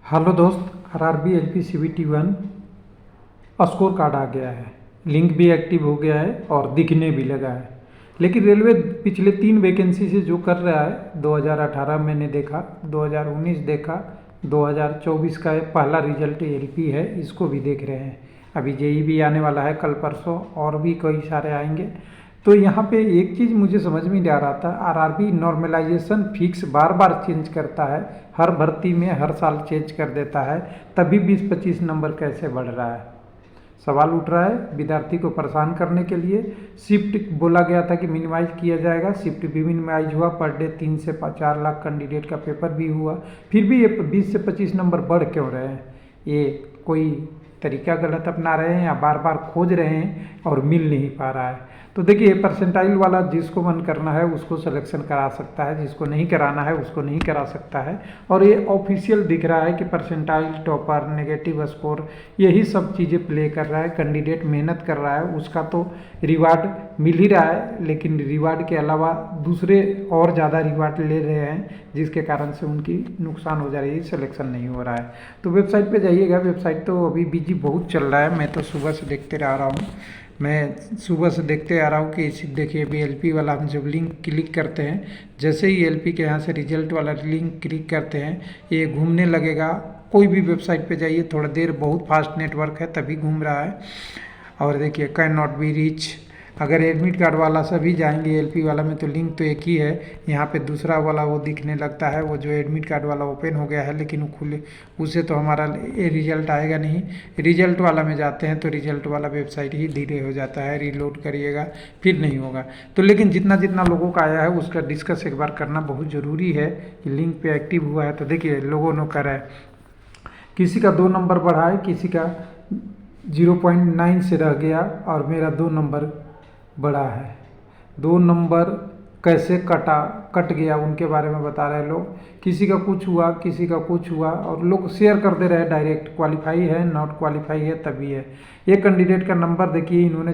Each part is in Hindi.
हेलो दोस्त, RRB LP CBT 1 score card आ गया है। लिंक भी एक्टिव हो गया है और दिखने भी लगा है। लेकिन रेलवे पिछले 3 वैकेंसी से जो कर रहा है, 2018 मैंने देखा, 2019 देखा, 2024 का पहला रिजल्ट एलपी है, इसको भी देख रहे हैं। अभी जेई भी आने वाला है कल परसों, और भी कई सारे आएंगे। तो यहाँ पे एक चीज़ मुझे समझ में नहीं आ रहा था, आरआरबी नॉर्मलाइजेशन फिक्स बार बार चेंज करता है, हर भर्ती में हर साल चेंज कर देता है, तभी 20-25 नंबर कैसे बढ़ रहा है। सवाल उठ रहा है विद्यार्थी को परेशान करने के लिए। शिफ्ट बोला गया था कि मिनिमाइज किया जाएगा, शिफ्ट भी मिनिमाइज हुआ, पर डे 3 से 4 लाख कैंडिडेट का पेपर भी हुआ, फिर भी ये 20 से 25 नंबर बढ़ क्यों रहे हैं? ये कोई तरीका गलत अपना रहे हैं या बार बार खोज रहे हैं और मिल नहीं पा रहा है? तो देखिए, परसेंटाइल वाला जिसको मन करना है उसको सिलेक्शन करा सकता है, जिसको नहीं कराना है उसको नहीं करा सकता है। और ये ऑफिशियल दिख रहा है कि परसेंटाइल, टॉपर, नेगेटिव स्कोर, यही सब चीज़ें प्ले कर रहा है। कैंडिडेट मेहनत कर रहा है, उसका तो रिवार्ड मिल ही रहा है, लेकिन रिवार्ड के अलावा दूसरे और ज़्यादा रिवार्ड ले रहे हैं, जिसके कारण से उनकी नुकसान हो जा रही है, सिलेक्शन नहीं हो रहा है। तो वेबसाइट पे जाइएगा। वेबसाइट तो अभी बिजी बहुत चल रहा है, मैं तो सुबह से देखते आ रहा हूँ। कि देखिए, अभी एलपी वाला हम जब लिंक क्लिक करते हैं, जैसे ही एलपी के यहाँ से रिजल्ट वाला लिंक क्लिक करते हैं, ये घूमने लगेगा। कोई भी वेबसाइट पे जाइए, थोड़ा देर, बहुत फास्ट नेटवर्क है तभी घूम रहा है। और देखिए, कैन नॉट बी रीच। अगर एडमिट कार्ड वाला सभी जाएंगे एलपी वाला में तो लिंक तो एक ही है, यहाँ पे दूसरा वाला वो दिखने लगता है, वो जो एडमिट कार्ड वाला ओपन हो गया है, लेकिन वो खुले, उससे तो हमारा रिजल्ट आएगा नहीं। रिजल्ट वाला में जाते हैं तो रिजल्ट वाला वेबसाइट ही धीरे हो जाता है, रीलोड करिएगा फिर नहीं होगा। तो लेकिन जितना जितना लोगों का आया है उसका डिस्कस एक बार करना बहुत ज़रूरी है कि लिंक पे एक्टिव हुआ है। तो देखिए, लोगों ने करा है, किसी का 2 नंबर बढ़ा है, किसी का 0.9 से रह गया, और मेरा 2 नंबर बड़ा है। 2 नंबर कैसे कट गया उनके बारे में बता रहे हैं लोग। किसी का कुछ हुआ, किसी का कुछ हुआ, और लोग शेयर कर दे रहे हैं डायरेक्ट, क्वालिफाई है, नॉट क्वालिफाई है, तभी है। ये कैंडिडेट का नंबर देखिए, इन्होंने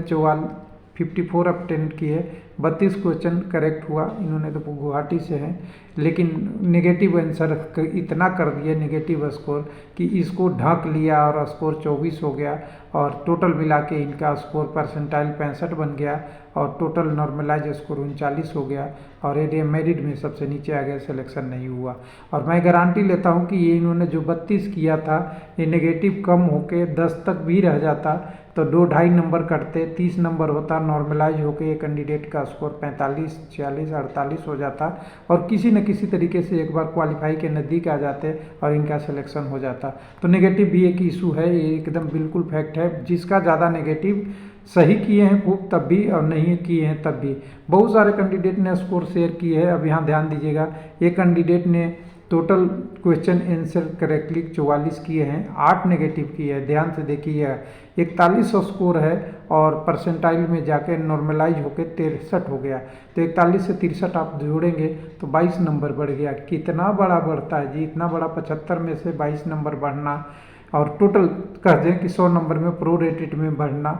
54 अटेम्प्ट किए, 32 क्वेश्चन करेक्ट हुआ। इन्होंने तो गुवाहाटी से हैं, लेकिन नेगेटिव आंसर इतना कर दिया, नेगेटिव स्कोर, कि इसको ढक लिया और स्कोर 24 हो गया। और टोटल मिला के इनका स्कोर परसेंटाइल 65 बन गया, और टोटल नॉर्मलाइज स्कोर 39 हो गया, और एरिया मेरिट में सबसे नीचे आ गया, सिलेक्शन नहीं हुआ। और मैं गारंटी लेता हूं कि ये इन्होंने जो 32 किया था, ये नेगेटिव कम होके 10 तक भी रह जाता तो 2-2.5 नंबर कटते, 30 नंबर होता, नॉर्मलाइज होके ये कैंडिडेट का स्कोर 45, 46, 48 हो जाता, और किसी न किसी तरीके से एक बार क्वालिफाई के नज़दीक आ जाते और इनका सिलेक्शन हो जाता। तो नेगेटिव भी एक इशू है, ये एकदम बिल्कुल फैक्ट है। जिसका ज़्यादा नेगेटिव सही किए हैं खूब तब भी, और नहीं किए हैं तब भी। बहुत सारे कैंडिडेट ने स्कोर शेयर किए हैं। अब यहाँ ध्यान दीजिएगा, एक कैंडिडेट ने टोटल क्वेश्चन आंसर करेक्टली 44 किए हैं, 8 नेगेटिव किए हैं। ध्यान से देखिए, 41 स्कोर है, और परसेंटाइल में जाके नॉर्मलाइज होकर 63 हो गया। तो 41 से 63 आप जोड़ेंगे तो 22 नंबर बढ़ गया। कितना बड़ा बढ़ता है जी, इतना बड़ा, 75 में से 22 नंबर बढ़ना, और टोटल कह दें कि 100 नंबर में प्रो रेटेड में बढ़ना,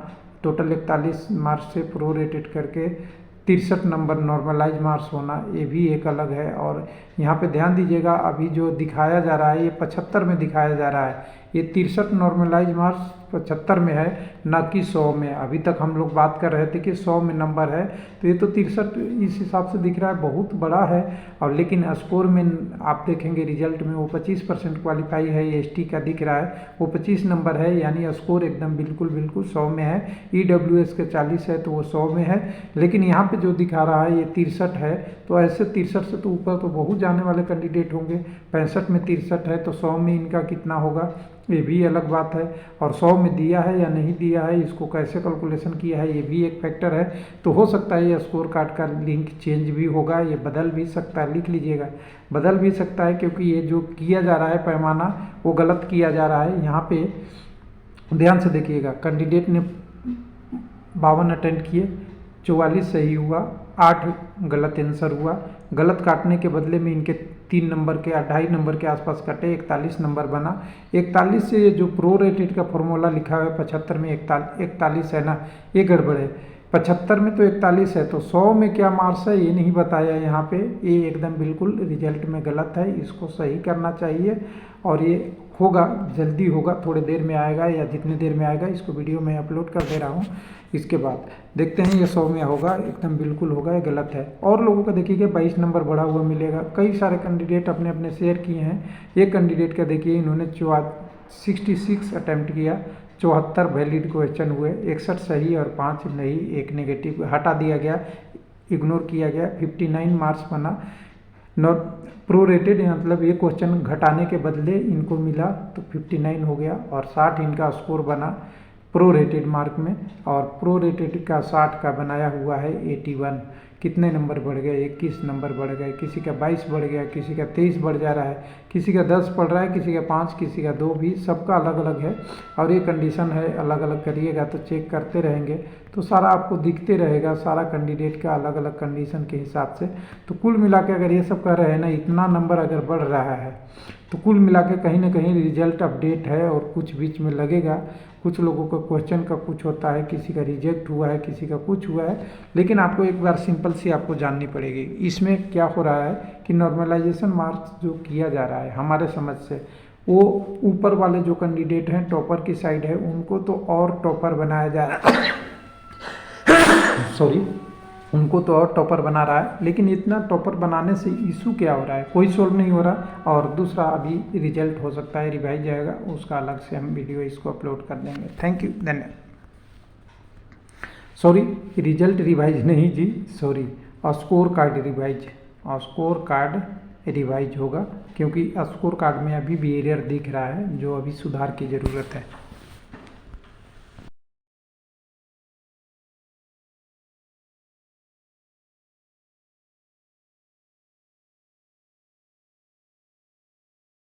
टोटल 41 मार्क्स से प्रो रेटेड करके 63 नंबर नॉर्मलाइज मार्क्स होना, ये भी एक अलग है। और यहाँ पे ध्यान दीजिएगा, अभी जो दिखाया जा रहा है ये 75 में दिखाया जा रहा है, ये 63 नॉर्मलाइज मार्क्स 75 में है, ना कि 100 में। अभी तक हम लोग बात कर रहे थे कि 100 में नंबर है, तो ये तो 63 इस हिसाब से दिख रहा है, बहुत बड़ा है। और लेकिन स्कोर में आप देखेंगे रिजल्ट में वो 25% क्वालिफाई है, ये एसटी का दिख रहा है, वो 25 नंबर है, यानी स्कोर एकदम बिल्कुल 100 में है। ईडब्ल्यूएस के 40 है तो वो 100 में है, लेकिन यहाँ पे जो दिखा रहा है ये 63 है। तो ऐसे 63 से तो ऊपर तो बहुत जाने वाले कैंडिडेट होंगे। 65 में 63 है तो 100 में इनका कितना होगा, ये भी अलग बात है। और 100 में दिया है या नहीं दिया है, इसको कैसे कैलकुलेशन किया है, ये भी एक फैक्टर है। तो हो सकता है ये स्कोर कार्ड का लिंक चेंज भी होगा, ये बदल भी सकता है, लिख लीजिएगा, बदल भी सकता है, क्योंकि ये जो किया जा रहा है पैमाना वो गलत किया जा रहा है। यहाँ पे ध्यान से देखिएगा, कैंडिडेट ने 52 अटेम्प्ट किए, 44 सही हुआ, 8 गलत आंसर हुआ। गलत काटने के बदले में इनके 3 नंबर के 2.5 नंबर के आसपास कटे, 41 नंबर बना। 41 से जो प्रो रेटेड का फॉर्मूला लिखा हुआ है 75 में 41 है ना, ये गड़बड़ है। 75 में तो 41 है, तो 100 में क्या मार्क्स है ये नहीं बताया यहाँ पे, ये एकदम बिल्कुल रिजल्ट में गलत है, इसको सही करना चाहिए। और ये होगा, जल्दी होगा, थोड़े देर में आएगा या जितने देर में आएगा इसको वीडियो में अपलोड कर दे रहा हूँ। इसके बाद देखते हैं ये 100 में होगा, एकदम बिल्कुल होगा, ये गलत है। और लोगों का देखिएगा 22 नंबर बढ़ा हुआ मिलेगा। कई सारे कैंडिडेट अपने अपने शेयर किए हैं। एक कैंडिडेट का देखिए इन्होंने 66 अटैम्प्ट किया, 74 वैलिड क्वेश्चन हुए, 61 सही और 5 नहीं, एक नेगेटिव हटा दिया गया, इग्नोर किया गया। 59 मार्क्स बना, नॉट प्रोरेटेड, मतलब ये क्वेश्चन घटाने के बदले इनको मिला तो 59 हो गया। और 60 इनका स्कोर बना प्रोरेटेड मार्क में, और प्रोरेटेड का 60 का बनाया हुआ है 81। कितने नंबर बढ़ गए? 21 नंबर बढ़ गए। किसी का 22 बढ़ गया, किसी का 23 बढ़ जा रहा है, किसी का 10 पढ़ रहा है, किसी का 5, किसी का 2 भी, सबका अलग अलग है। और ये कंडीशन है, अलग अलग करिएगा तो चेक करते रहेंगे तो सारा आपको दिखते रहेगा, सारा कैंडिडेट का अलग अलग कंडीशन के हिसाब से। तो कुल मिला के अगर ये सब कह रहे हैं ना, इतना नंबर अगर बढ़ रहा है तो कुल मिला के कहीं ना कहीं रिजल्ट अपडेट है और कुछ बीच में लगेगा। कुछ लोगों का क्वेश्चन का कुछ होता है, किसी का रिजेक्ट हुआ है, किसी का कुछ हुआ है। लेकिन आपको एक बार सिंपल सी आपको जाननी पड़ेगी, इसमें क्या हो रहा है कि नॉर्मलाइजेशन मार्क्स जो किया जा रहा है हमारे समझ से, वो ऊपर वाले जो कैंडिडेट हैं टॉपर की साइड है, उनको तो और टॉपर बनाया जा रहा है सॉरी, उनको तो और टॉपर बना रहा है। लेकिन इतना टॉपर बनाने से इशू क्या हो रहा है? कोई सोल्व नहीं हो रहा। और दूसरा अभी रिजल्ट हो सकता है रिवाइज जाएगा, उसका अलग से हम वीडियो इसको अपलोड कर देंगे। थैंक यू, धन्यवाद। सॉरी, रिजल्ट रिवाइज नहीं जी, sorry, score card revise, score card revise होगा, क्योंकि स्कोर कार्ड में अभी भी एरर दिख रहा है जो अभी सुधार की ज़रूरत है।